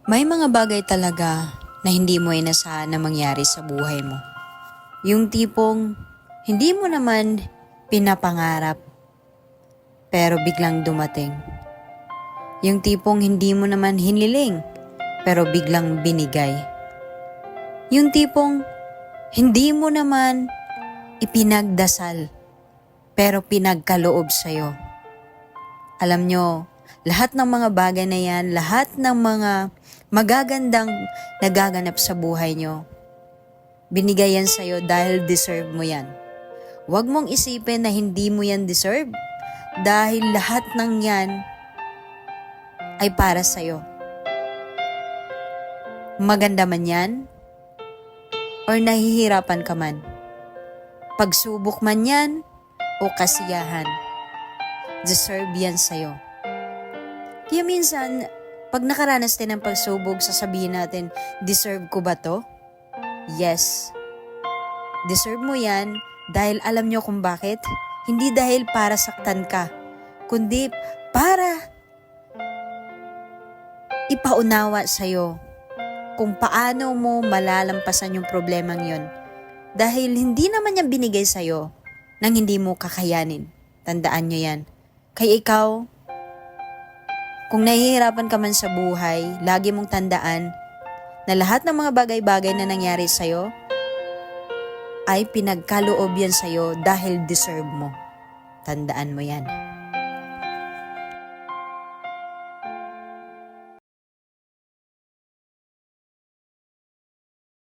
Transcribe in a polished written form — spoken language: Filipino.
May mga bagay talaga na hindi mo inasahan na mangyari sa buhay mo. Yung tipong hindi mo naman pinapangarap pero biglang dumating. Yung tipong hindi mo naman hiniling pero biglang binigay. Yung tipong hindi mo naman ipinagdasal pero pinagkaloob sa'yo. Alam nyo, lahat ng mga bagay na yan, lahat ng mga magagandang nagaganap sa buhay nyo, binigay yan sa'yo dahil deserve mo yan. Huwag mong isipin na hindi mo yan deserve dahil lahat ng yan ay para sa'yo. Maganda man yan or nahihirapan ka man, pagsubok man yan o kasiyahan, deserve yan sa'yo. Kaya minsan, pag nakaranas din ng pagsubok, sasabihin natin, deserve ko ba to? Yes. Deserve mo yan dahil alam nyo kung bakit? Hindi dahil para saktan ka, kundi para ipaunawa sa'yo kung paano mo malalampasan yung problemang yon. Dahil hindi naman yan binigay sa'yo nang hindi mo kakayanin. Tandaan nyo yan. Kaya ikaw, kung nahihirapan ka man sa buhay, lagi mong tandaan na lahat ng mga bagay-bagay na nangyari sa'yo ay pinagkaloob yan sa'yo dahil deserve mo. Tandaan mo yan.